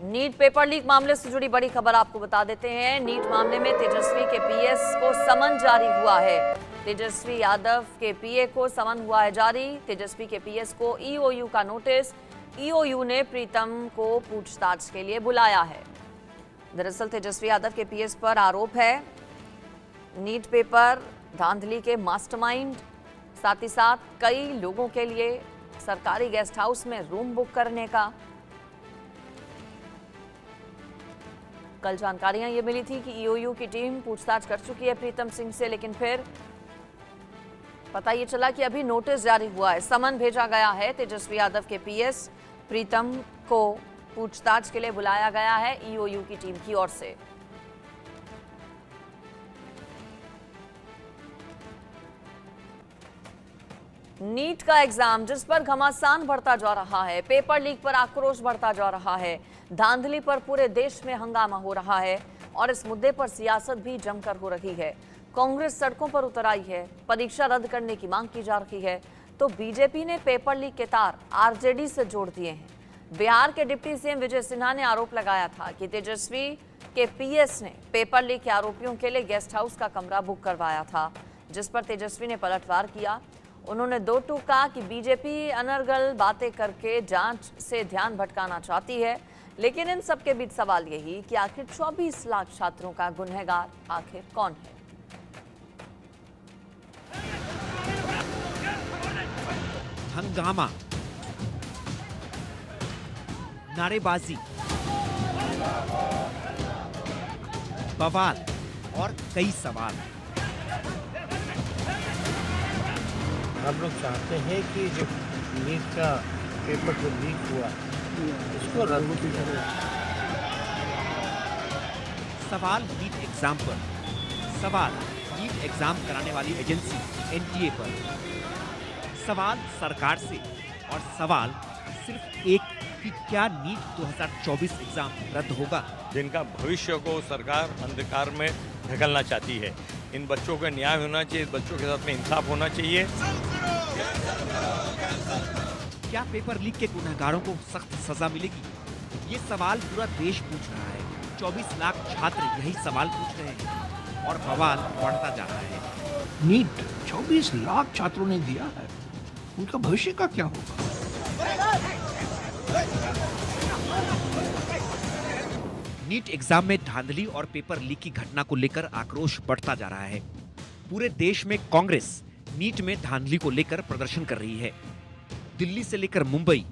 NEET paper leak मामले से जुड़ी बड़ी खबर आपको बता देते हैं। नीट मामले में तेजस्वी के पीएस को समन जारी हुआ है। तेजस्वी यादव के पीए को समन हुआ है जारी। तेजस्वी के पीएस को ईओयू का नोटिस। ईओयू ने प्रीतम को पूछताछ के लिए बुलाया है। दरअसल तेजस्वी यादव के पीएस पर आरोप है नीट पेपर धांधली के मास्टरमाइंड, साथ ही साथ कई लोगों के लिए सरकारी गेस्ट हाउस में रूम बुक करने का। कल जानकारियां ये मिली थी कि ईओयू की टीम पूछताछ कर चुकी है प्रीतम सिंह से, लेकिन फिर पता ये चला कि अभी नोटिस जारी हुआ है, समन भेजा गया है। तेजस्वी यादव के पीएस प्रीतम को पूछताछ के लिए बुलाया गया है ईओयू की टीम की ओर से। नीट का एग्जाम जिस पर घमासान बढ़ता जा रहा है, पेपर लीक पर आक्रोश बढ़ता जा रहा है, धांधली पर पूरे देश में हंगामा हो रहा है और इस मुद्दे पर सियासत भी जमकर हो रही है। कांग्रेस सड़कों पर उतर आई है, परीक्षा रद्द करने की मांग की जा रही है, तो बीजेपी ने पेपर लीक के तार आरजेडी से जोड़ दिए हैं। बिहार के डिप्टी सीएम विजय सिन्हा ने आरोप लगाया था कि तेजस्वी के पीएस ने पेपर लीक के आरोपियों के लिए गेस्ट हाउस का कमरा बुक करवाया था, जिस पर तेजस्वी ने पलटवार किया। उन्होंने दो टूक कहा कि बीजेपी अनर्गल बातें करके जांच से ध्यान भटकाना चाहती है, लेकिन इन सबके बीच सवाल यही कि आखिर 24 लाख छात्रों का गुनहगार आखिर कौन है। हंगामा, नारेबाजी, बवाल और कई सवाल। हम लोग चाहते हैं कि जो नीट का पेपर जो लीक हुआ उसको रद्द किया जाए। सवाल नीट एग्जाम पर, सवाल नीट एग्जाम कराने वाली एजेंसी एनटीए पर, सवाल सरकार से और सवाल सिर्फ एक कि क्या नीट 2024 एग्जाम रद्द होगा। जिनका भविष्य को सरकार अंधकार में ढकलना चाहती है, इन बच्चों का न्याय होना चाहिए, बच्चों के साथ में इंसाफ होना चाहिए। क्या पेपर लीक के गुनहगारों को सख्त सजा मिलेगी? ये सवाल पूरा देश पूछ रहा है। 24 लाख छात्र यही सवाल पूछ रहे हैं और बवाल बढ़ता जा रहा है। नीट 24 लाख छात्रों ने दिया है, उनका भविष्य का क्या होगा? नीट एग्जाम में धांधली और पेपर लीक की घटना को लेकर आक्रोश बढ़ता जा रहा है। पूरे देश में कांग्रेस नीट में धांधली को लेकर प्रदर्शन कर रही है। दिल्ली से लेकर मुंबई,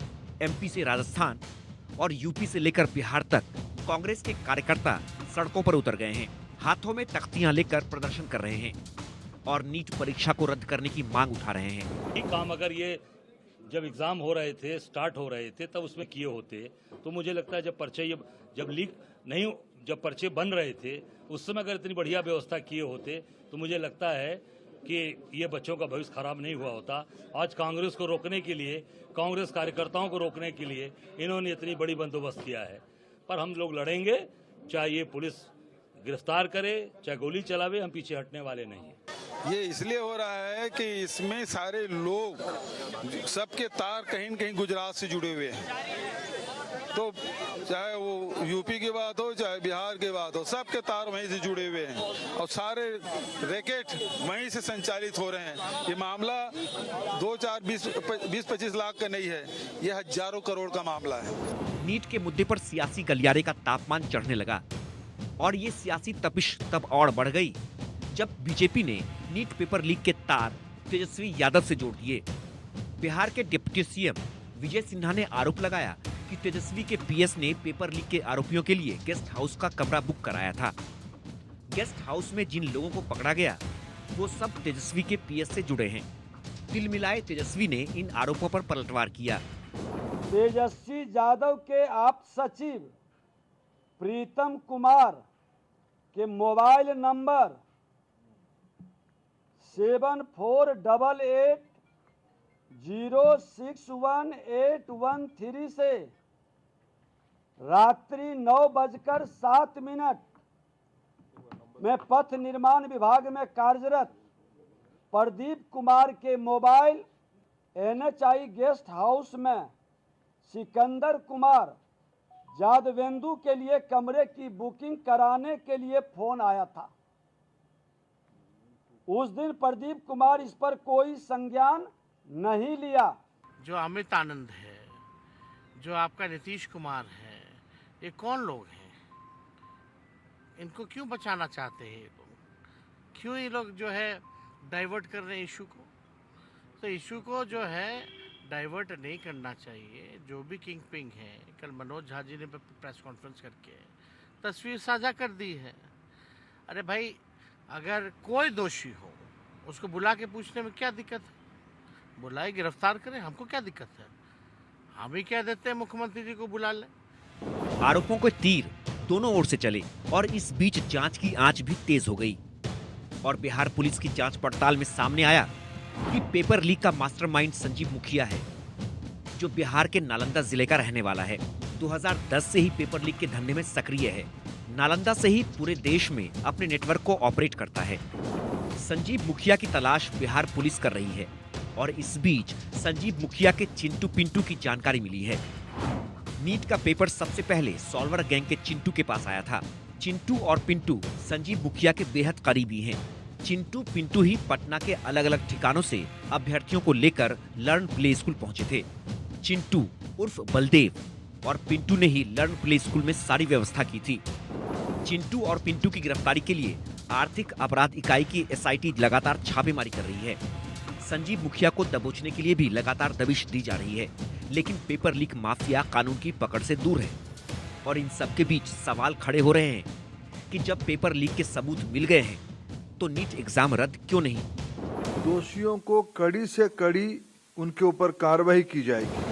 एमपी से राजस्थान और यूपी से लेकर बिहार तक कांग्रेस के कार्यकर्ता सड़कों पर उतर गए हैं, हाथों में तख्तियां लेकर प्रदर्शन कर रहे हैं और नीट परीक्षा को रद्द करने की मांग उठा रहे हैं। ये काम अगर ये जब एग्जाम हो रहे थे, स्टार्ट हो रहे थे, तब उसमें किए होते तो मुझे लगता है जब लीक नहीं, जब पर्चे बन रहे थे उस समय अगर इतनी बढ़िया व्यवस्था किए होते तो मुझे लगता है कि ये बच्चों का भविष्य खराब नहीं हुआ होता। आज कांग्रेस को रोकने के लिए, कांग्रेस कार्यकर्ताओं को रोकने के लिए इन्होंने इतनी बड़ी बंदोबस्त किया है। पर हम लोग लड़ेंगे, चाहे ये पुलिस गिरफ्तार करे, चाहे गोली चलावे, हम पीछे हटने वाले नहीं हैं। ये इसलिए हो रहा है कि इसमें सारे लोग, सबके तार कहीं न कहीं गुजरात से जुड़े हुए हैं, तो चाहे वो यूपी की बात हो चाहे बिहार की बात हो, सबके तार वहीं से जुड़े हुए हैं और सारे रैकेट वहीं से संचालित हो रहे हैं। ये मामला 20-25 लाख का नहीं है, ये हजारों करोड़ का मामला है। नीट के मुद्दे पर सियासी गलियारे का तापमान चढ़ने लगा और ये सियासी तपिश तब और बढ़ गई जब बीजेपी ने नीट पेपर लीक के तार तेजस्वी यादव से जोड़ दिए। बिहार के डिप्टी सीएम विजय सिन्हा ने आरोप लगाया कि तेजस्वी के पीएस ने पेपर लीक के आरोपियों के लिए गेस्ट हाउस का कमरा बुक कराया था। गेस्ट हाउस में जिन लोगों को पकड़ा गया वो सब तेजस्वी के पीएस से जुड़े हैं। तिल मिलाए तेजस्वी ने इन आरोपों पर पलटवार किया। तेजस्वी यादव के आप सचिव प्रीतम कुमार के मोबाइल नंबर 7488061813 से रात्रि 9:07 में पथ निर्माण विभाग में कार्यरत प्रदीप कुमार के मोबाइल NHI गेस्ट हाउस में सिकंदर कुमार यादवेंदु के लिए कमरे की बुकिंग कराने के लिए फोन आया था। उस दिन प्रदीप कुमार इस पर कोई संज्ञान नहीं लिया। जो अमित आनंद है, जो आपका नीतीश कुमार है, ये कौन लोग हैं? इनको क्यों बचाना चाहते हैं ये लोग? क्यों ये लोग जो है डाइवर्ट कर रहे हैं इशू को? तो इशू को जो है डाइवर्ट नहीं करना चाहिए। जो भी किंग पिंग है, कल मनोज झा जी ने प्रेस कॉन्फ्रेंस करके तस्वीर साझा कर दी है। अरे भाई, अगर कोई दोषी हो उसको बुला के पूछने में क्या दिक्कत है? बुलाए, गिरफ्तार करें, हमको क्या दिक्कत है? हम ही कह देते हैं मुख्यमंत्री जी को बुला लें। आरोपों के तीर दोनों ओर से चले और इस बीच जांच की आंच भी तेज हो गई और बिहार पुलिस की जांच पड़ताल में सामने आया कि पेपर लीक का मास्टरमाइंड संजीव मुखिया है, जो बिहार के नालंदा जिले का रहने वाला है। 2010 से ही पेपर लीक के धंधे में सक्रिय है। नालंदा से ही पूरे देश में अपने नेटवर्क को ऑपरेट करता है। संजीव मुखिया की तलाश बिहार पुलिस कर रही है और इस बीच संजीव मुखिया के चिंटू पिंटू की जानकारी मिली है। नीट का पेपर सबसे पहले सॉल्वर गैंग के चिंटू के पास आया था। चिंटू और पिंटू संजीव मुखिया के बेहद करीबी हैं। चिंटू पिंटू ही पटना के अलग अलग ठिकानों से अभ्यर्थियों को लेकर लर्न प्ले स्कूल पहुंचे थे। चिंटू उर्फ बलदेव और पिंटू ने ही लर्न प्ले स्कूल में सारी व्यवस्था की थी। चिंटू और पिंटू की गिरफ्तारी के लिए आर्थिक अपराध इकाई की एसआईटी लगातार छापेमारी कर रही है। संजीव मुखिया को दबोचने के लिए भी लगातार दबिश दी जा रही है, लेकिन पेपर लीक माफिया कानून की पकड़ से दूर है। और इन सबके बीच सवाल खड़े हो रहे हैं कि जब पेपर लीक के सबूत मिल गए हैं तो नीट एग्जाम रद्द क्यों नहीं? दोषियों को कड़ी से कड़ी उनके ऊपर कार्रवाई की जाएगी।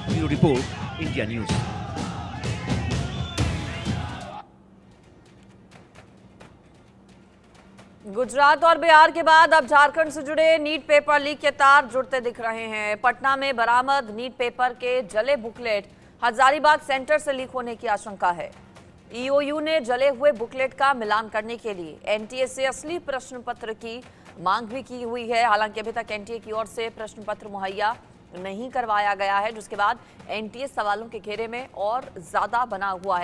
Bureau report, India news. Gujarat और बिहार के बाद अब झारखंड से जुड़े नीट पेपर लीक के तार जुड़ते दिख रहे हैं। पटना में बरामद नीट पेपर के जले बुकलेट हजारीबाग सेंटर से लीक होने की आशंका है। ईओयू ने जले हुए बुकलेट का मिलान करने के लिए एनटीए से असली प्रश्न पत्र की मांग भी की हुई है। हालांकि अभी तक एनटीए की ओर से प्रश्न पत्र मुहैया नहीं करवाया गया है, जिसके बाद एनटीए सवालों के घेरे में और ज्यादा बना हुआ है।